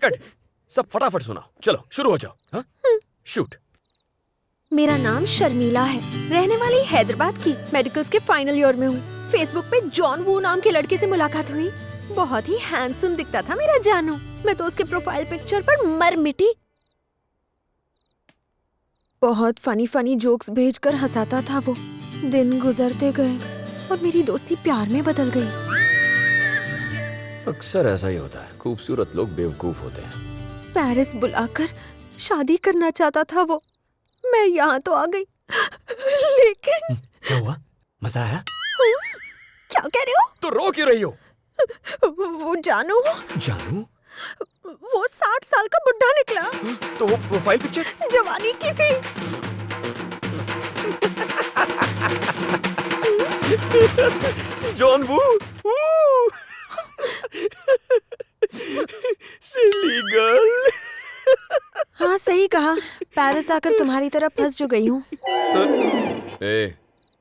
Cut. सब फटाफट सुनाओ, चलो शुरू हो जाओ। हाँ, शूट। मेरा नाम शर्मिला है, रहने वाली हैदराबाद की। मेडिकल्स के फाइनल ईयर में हूँ। फेसबुक पे जॉन वू नाम के लड़के से मुलाकात हुई। बहुत ही हैंडसम दिखता था मेरा जानू। मैं तो उसके प्रोफाइल पिक्चर पर मर मिटी। बहुत फनी जोक्स भेजकर हंसाता था वो। दिन गुजरते गए और मेरी दोस्ती प्यार में बदल गई। अक्सर ऐसा ही होता है, खूबसूरत लोग बेवकूफ होते हैं। पेरिस बुलाकर शादी करना चाहता था वो। मैं यहाँ तो आ गई, लेकिन क्या हुआ? मजा आया? क्या कह रहे हो? तो रो क्यों रही हो? वो जानू वो 60 साल का बुढ़ा निकला। तो वो प्रोफाइल पिक्चर जवानी की थी। John Woo. Silly girl. हाँ सही कहा। पेरिस आकर तुम्हारी तरह फंस जो गई हूँ। ए,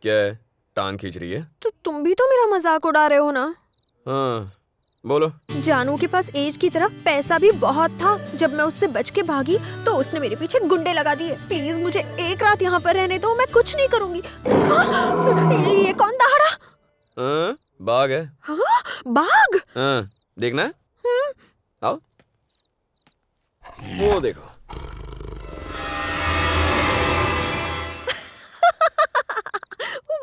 क्या है? टांग खींच रही है? तो तुम भी तो मेरा मजाक उड़ा रहे हो ना? हाँ, बोलो। जानू के पास एज की तरह पैसा भी बहुत था। जब मैं उससे बच के भागी तो उसने मेरे पीछे गुंडे लगा दिए। प्लीज मुझे एक रात यहाँ पर रहने दो, मैं कुछ नहीं करूँगी। ये कौन दहाड़ा? हाँ, बाघ है। हाँ, बाघ? हाँ, देखना है? आओ, वो देखो।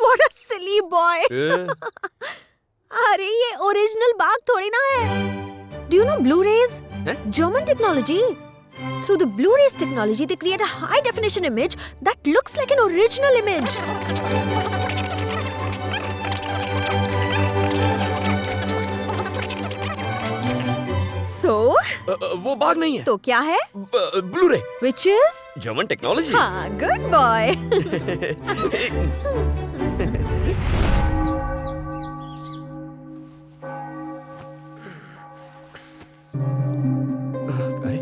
What a silly boy! अरे ये ओरिजिनल बाघ थोड़ी ना है। Do you know Blu-rays? German technology. Through the Blu-rays technology, they create a high-definition image that looks like an original image. So? वो बाघ नहीं है। तो क्या है? Blu-ray. Which is? German technology. हाँ, good boy. अरे,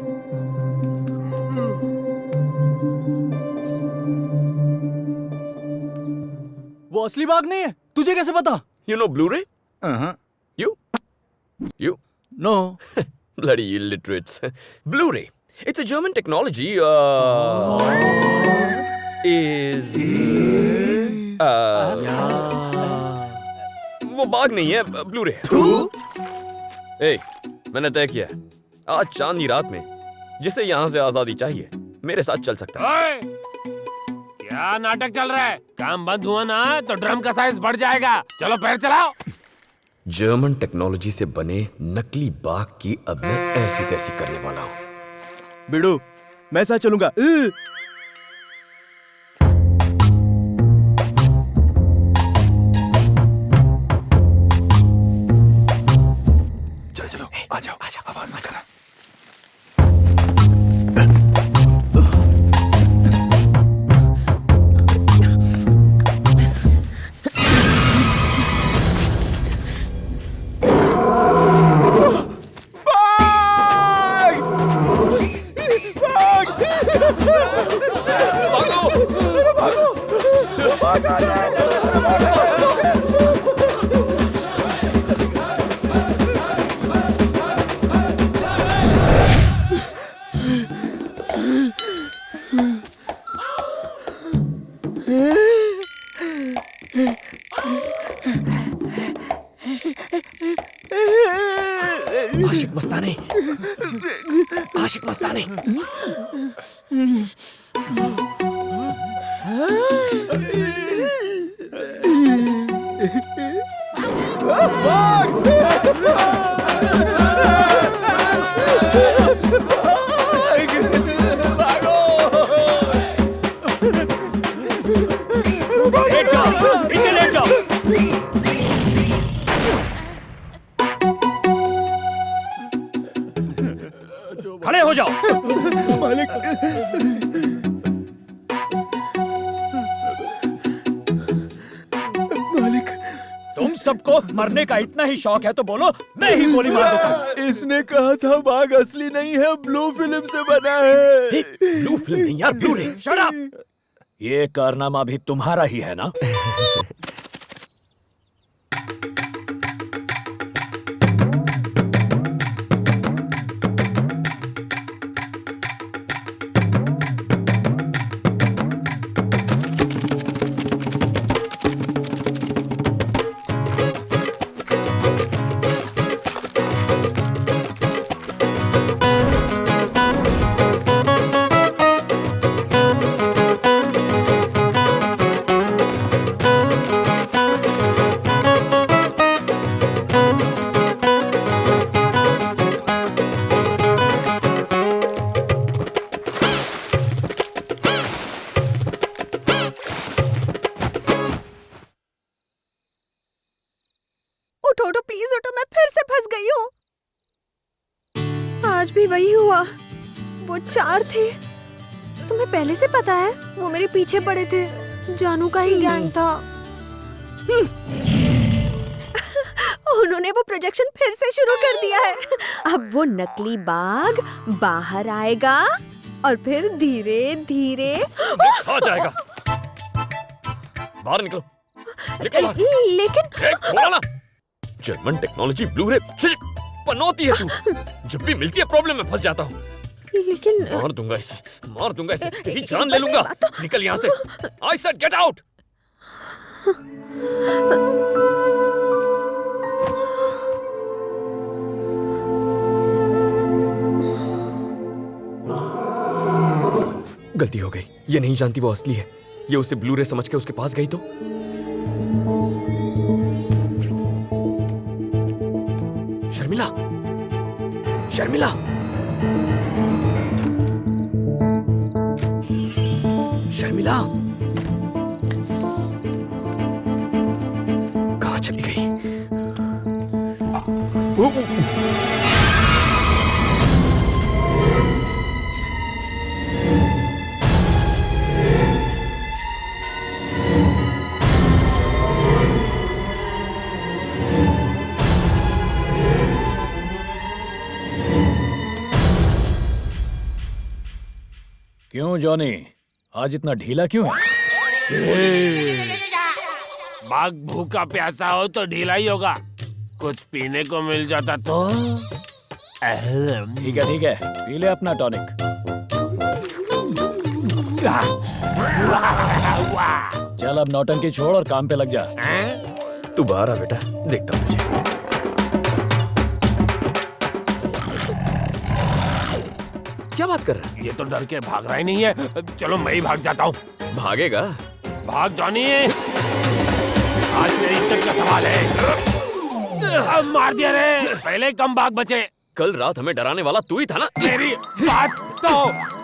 वो असली बाघ नहीं है। तुझे कैसे पता? you know Blu-ray? You? No. Bloody illiterates. Blu-ray. It's a German technology. वो बाघ नहीं है, ब्लू-रे है। ए, मैंने तय किया है, आज चांदनी रात में जिसे यहाँ से आजादी चाहिए मेरे साथ चल सकता है। ओए! क्या नाटक चल रहा है? काम बंद हुआ ना तो ड्रम का साइज बढ़ जाएगा। चलो पैर चलाओ। जर्मन टेक्नोलॉजी से बने नकली बाघ की अब मैं ऐसी तैसी करने वाला हूँ। बिडू, मैं साथ चलूंगा। चलो, आ जाओ, आवाज मत करना। आशिक मस्तानी। लेट जाओ, पीछे लेट जाओ। खड़े हो जाओ। मालिक। मालिक, तुम सबको मरने का इतना ही शौक है तो बोलो, मैं ही गोली मार दूंगा। इसने कहा था बाघ असली नहीं है, ब्लू फिल्म से बना है। ब्लू फिल्म नहीं यार, ब्लू-रे। Shut up. ये कारनामा भी तुम्हारा ही है ना? उठो उठो प्लीज उठो, मैं फिर से फंस गई हूँ। आज भी वही हुआ, वो 4 थे। तुम्हें पहले से पता है वो मेरे पीछे पड़े थे, जानू का ही गैंग था। उन्होंने वो प्रोजेक्शन फिर से शुरू कर दिया है। अब वो नकली बाघ बाहर आएगा और फिर धीरे धीरे खा जाएगा। बाहर निकलो, निकलो बाहर। लेकिन बोला ना, जर्मन टेक्नोलॉजी ब्लू रे पनौती है तू। जब भी मिलती है प्रॉब्लम में फंस जाता हूँ। लेकिन मार दूंगा इसे, तेरी जान ले लूंगा। निकल यहाँ से। I said get out. गलती हो गई, ये नहीं जानती वो असली है। ये उसे ब्लू रे समझ के उसके पास गई तो। शर्मिला, शर्मिला, शर्मिला, कहाँ चली गई? क्यों जॉनी, आज इतना ढीला क्यों है? बाघ भूखा प्यासा हो तो ढीला ही होगा। कुछ पीने को मिल जाता तो। ठीक है, पी ले अपना टॉनिक। चल अब नौटंकी छोड़ और काम पे लग जा। तू बाहर आ बेटा, देखता हूँ तुझे। क्या बात कर रहा है? ये तो डर के भाग रहा ही नहीं है। चलो मैं ही भाग जाता हूँ। भागेगा? भाग जॉनी, आज मेरी इज्जत का सवाल है। अब मार दिया रे, पहले कम भाग बचे। कल रात हमें डराने वाला तू ही था ना? मेरी बात तो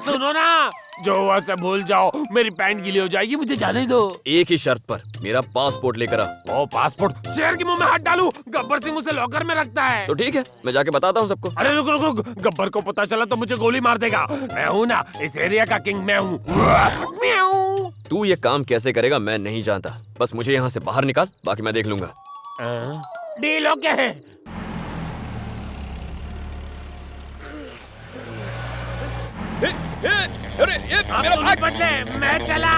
सुनो ना, जो हुआ सब भूल जाओ। मेरी पैंट गीली हो जाएगी, मुझे जाने दो। एक ही शर्त पर, मेरा पासपोर्ट लेकर आ। ओ पासपोर्ट, शेर के मुंह में हाथ डालूं? गब्बर सिंह उसे लॉकर में रखता है। तो ठीक है, मैं जाके बताता हूँ सबको। अरे रुक रुक रुक, गब्बर को पता चला तो मुझे गोली मार देगा। मैं हूँ ना, इस एरिया का किंग मैं हूँ। तू ये काम कैसे करेगा मैं नहीं जानता, बस मुझे यहाँ से बाहर निकाल, बाकी मैं देख लूंगा। डील ओके है। अरे ये मेरा अब बदले, मैं चला।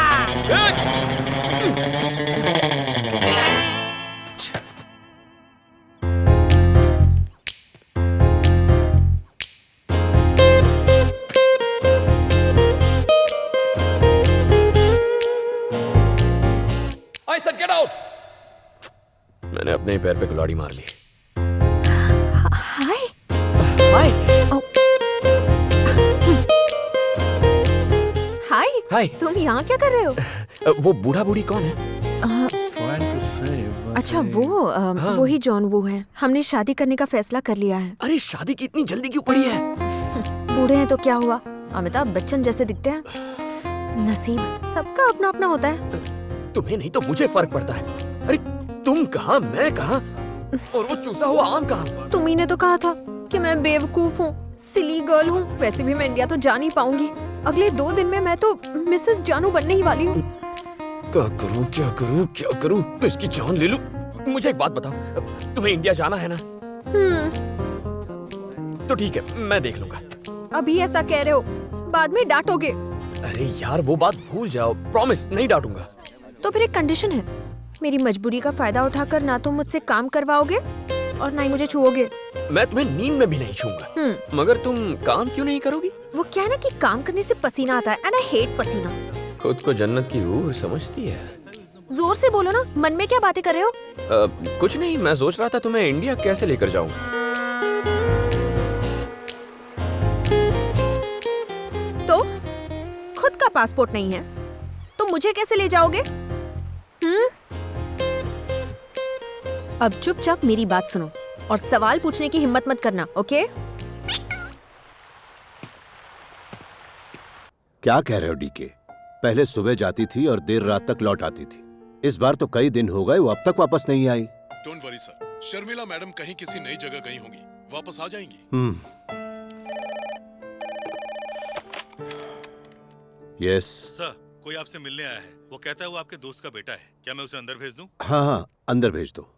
I said get out! मैंने अपने ही पैर पे कुल्हाड़ी मार ली। हाय हाय हाय हाय। तुम यहाँ क्या कर रहे हो? वो बूढ़ा बूढ़ी कौन है? अच्छा वो ही जॉन वो है। हमने शादी करने का फैसला कर लिया है। अरे शादी की इतनी जल्दी क्यों पड़ी है? बूढ़े हैं तो क्या हुआ, अमिताभ बच्चन जैसे दिखते हैं। नसीब सबका अपना अपना होता है। तुम्हें नहीं तो मुझे फर्क पड़ता है। अरे तुम कहाँ, मैं कहाँ, और वो चूसा हुआ आम कहाँ? तुम्ही ने तो कहा था कि मैं बेवकूफ हूँ, सिली गर्ल हूँ। वैसे भी मैं इंडिया तो जा नहीं पाऊंगी। अगले 2 दिन में मैं तो मिसेस जानू बनने ही वाली हूँ। क्या करूँ क्या करूँ क्या करूँ? मैं इसकी जान ले लूं? मुझे एक बात बताओ, तुम्हें इंडिया जाना है ना? तो ठीक है, मैं देख लूंगा। अभी ऐसा कह रहे हो, बाद में डांटोगे। अरे यार वो बात भूल जाओ, प्रॉमिस नहीं डांटूंगा। तो फिर एक कंडीशन है, मेरी मजबूरी का फायदा उठाकर ना तुम मुझसे काम करवाओगे और ना ही मुझे छुओगे। मैं तुम्हें नींद में भी नहीं छूंगा। मगर तुम काम क्यों नहीं करोगी? वो क्या है ना कि काम करने से पसीना आता है एंड आई हेट पसीना। खुद को जन्नत की हूर समझती है। जोर से बोलो ना, मन में क्या बातें कर रहे हो? कुछ नहीं, मैं सोच रहा था तुम्हें इंडिया कैसे लेकर जाऊं। का पासपोर्ट नहीं है तो मुझे कैसे ले जाओगे? अब चुपचाप मेरी बात सुनो और सवाल पूछने की हिम्मत मत करना, ओके? क्या कह रहे हो डीके? पहले सुबह जाती थी और देर रात तक लौट आती थी। इस बार तो कई दिन हो गए वो अब तक वापस नहीं आई। Don't worry sir, Sharmila madam कहीं किसी नई जगह गई होंगी, वापस आ जाएंगी। यस सर, कोई आपसे मिलने आया है। वो कहता है वो आपके दोस्त का बेटा है। क्या मैं उसे अंदर भेज दूं? हाँ, अंदर भेज दो।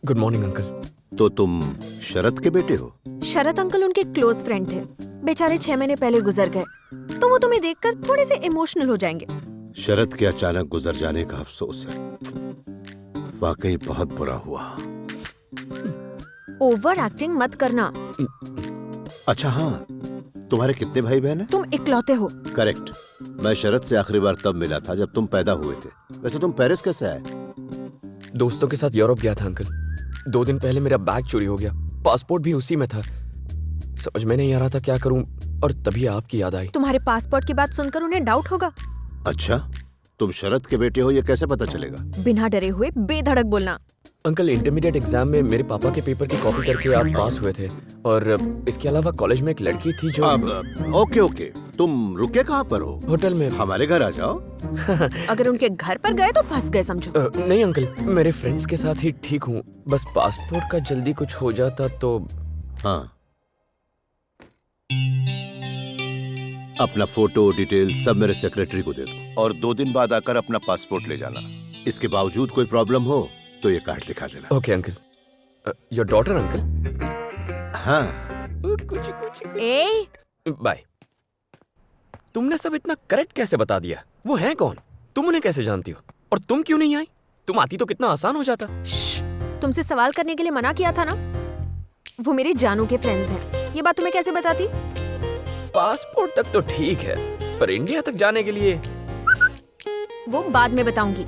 Good morning uncle. तो तुम शरद के बेटे हो? शरद अंकल उनके क्लोज फ्रेंड थे, बेचारे 6 महीने पहले गुजर गए, तो वो तुम्हें देखकर थोड़े से इमोशनल हो जाएंगे। शरद के अचानक गुजर जाने का अफसोस है, वाकई बहुत बुरा हुआ। ओवर एक्टिंग मत करना। अच्छा हाँ, तुम्हारे कितने भाई बहन हैं? तुम इकलौते हो। करेक्ट। मैं शरद से आखिरी बार तब मिला था जब तुम पैदा हुए थे। वैसे तुम पेरिस कैसे आए? दोस्तों के साथ यूरोप गया था अंकल। 2 दिन पहले मेरा बैग चोरी हो गया, पासपोर्ट भी उसी में था। समझ में नहीं आ रहा था क्या करूं, और तभी आपकी याद आई। तुम्हारे पासपोर्ट की बात सुनकर उन्हें डाउट होगा। अच्छा, तुम शरद के बेटे हो ये कैसे पता चलेगा? बिना डरे हुए बेधड़क बोलना। अंकल, इंटरमीडिएट एग्जाम में मेरे पापा के पेपर की कॉपी करके आप पास हुए थे, और इसके अलावा कॉलेज में एक लड़की थी जो ओके, तुम रुके कहाँ पर हो? होटल में। हमारे घर आ जाओ। अगर उनके घर पर गए तो फंस गए समझो। नहीं अंकल, मेरे फ्रेंड्स के साथ ही ठीक हूँ, बस पासपोर्ट का जल्दी कुछ हो जाता तो। हाँ, अपना फोटो डिटेल सब मेरे सेक्रेटरी को दे दो और 2 दिन बाद आकर अपना पासपोर्ट ले जाना। इसके बावजूद कोई प्रॉब्लम हो तो ये कार्ड दिखा देना। Okay uncle. Your daughter uncle? हाँ। कुछ ए, बाय। तुमने सब इतना करेक्ट कैसे बता दिया? वो हैं कौन? तुम उन्हें कैसे जानती हो? और तुम क्यों नहीं आई? तुम आती तो कितना आसान हो जाता। तुमसे सवाल करने के लिए मना किया था ना। वो मेरे जानू के फ्रेंड्स हैं। ये बात तुम्हें कैसे बताती? पासपोर्ट तक तो ठीक है, पर इंडिया तक जाने के लिए। वो बाद में बताऊंगी।